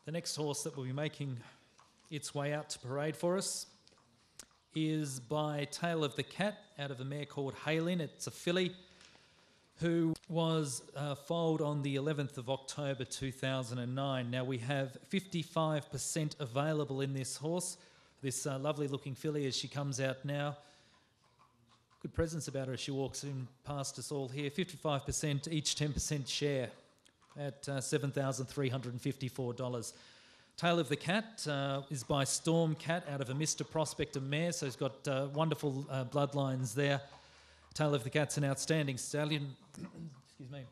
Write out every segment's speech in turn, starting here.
The next horse that will be making its way out to parade for us is by Tail of the Cat, out of a mare called Haylin. It's a filly who was foaled on the 11th of October 2009. Now we have 55% available in this horse. This lovely looking filly as she comes out now. Good presence about her as she walks in past us all here. 55%, each 10% share at $7,354. Tail of the Cat is by Storm Cat out of a Mr. Prospector mare, so he's got wonderful bloodlines there. Tail of the Cat's an outstanding stallion, excuse me,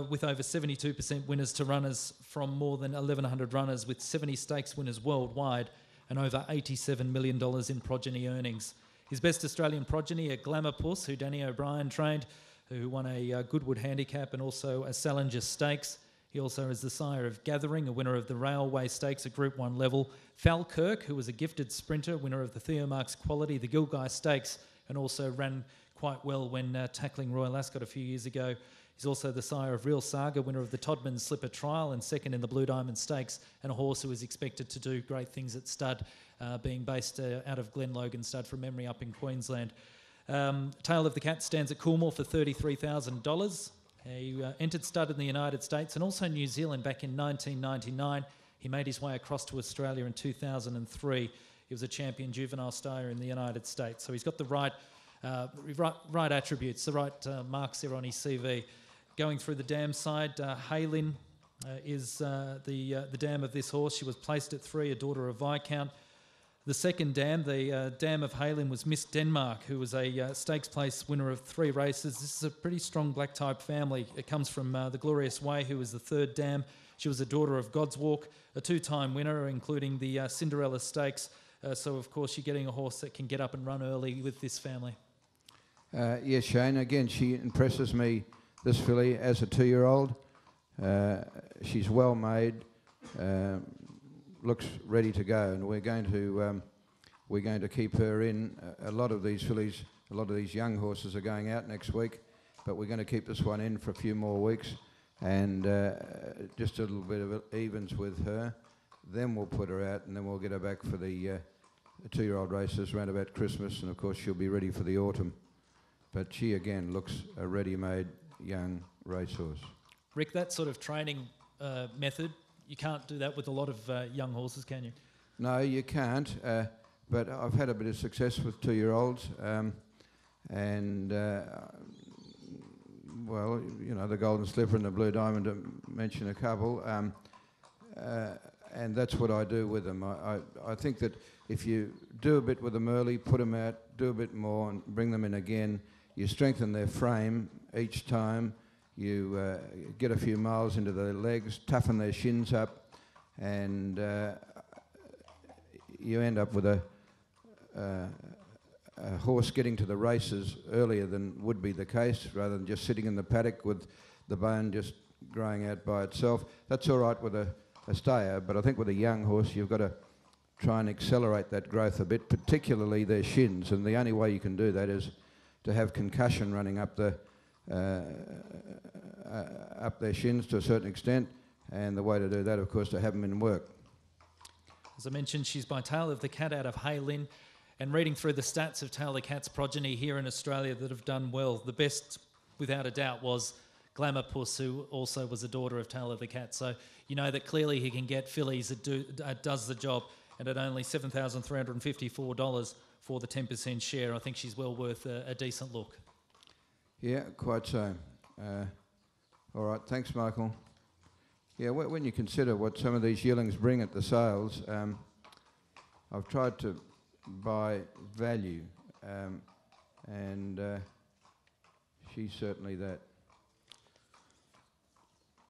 with over 72% winners to runners from more than 1,100 runners, with 70 stakes winners worldwide and over $87 million in progeny earnings. His best Australian progeny, a Glamour Puss, who Danny O'Brien trained, who won a Goodwood Handicap and also a Salinger Stakes. He also is the sire of Gathering, a winner of the Railway Stakes at Group 1 level. Falkirk, who was a gifted sprinter, winner of the Theomarks Quality, the Gilgai Stakes, and also ran quite well when tackling Royal Ascot a few years ago. He's also the sire of Real Saga, winner of the Todman Slipper Trial and second in the Blue Diamond Stakes, and a horse who is expected to do great things at stud, being based out of Glenlogan Stud from memory up in Queensland. Tail of the Cat stands at Coolmore for $33,000. He entered stud in the United States and also New Zealand back in 1999. He made his way across to Australia in 2003. He was a champion juvenile stayer in the United States. So he's got the right attributes, the right marks there on his CV. Going through the dam side, Haylin is the dam of this horse. She was placed at 3, a daughter of Viscount. The second dam, the dam of Haylin, was Miss Denmark, who was a stakes place winner of 3 races. This is a pretty strong black type family. It comes from the Glorious Way, who was the third dam. She was a daughter of God's Walk, a 2-time winner, including the Cinderella Stakes. So, of course, you're getting a horse that can get up and run early with this family. Yes, Shane. Again, she impresses me, this filly, as a 2-year-old. She's well made. Looks ready to go, and we're going to keep her in. A lot of these fillies, a lot of these young horses are going out next week, but we're going to keep this one in for a few more weeks, and just a little bit of evens with her. Then we'll put her out, and then we'll get her back for the 2-year-old races around about Christmas, and of course she'll be ready for the autumn. But she again looks a ready-made young racehorse. Rick, that sort of training method, you can't do that with a lot of young horses, can you? No, you can't. But I've had a bit of success with 2-year-olds, and well, you know, the Golden Slipper and the Blue Diamond, to mention a couple, and that's what I do with them. I think that if you do a bit with them early, put them out, do a bit more, and bring them in again, you strengthen their frame each time. You get a few miles into their legs, toughen their shins up, and you end up with a horse getting to the races earlier than would be the case, rather than just sitting in the paddock with the bone just growing out by itself. That's all right with a stayer, but I think with a young horse you've got to try and accelerate that growth a bit, particularly their shins, and the only way you can do that is to have concussion running up their shins to a certain extent, and the way to do that, of course, to have them in work. As I mentioned, she's by Tail of the Cat out of Haylin, and reading through the stats of Tail of the Cat's progeny here in Australia that have done well, the best, without a doubt, was Glamour Puss, who also was a daughter of Tail of the Cat. So you know that clearly he can get fillies that does the job, and at only $7,354 for the 10% share, I think she's well worth a decent look. Yeah, quite so. All right, thanks, Michael. Yeah, when you consider what some of these yearlings bring at the sales, I've tried to buy value, and she's certainly that.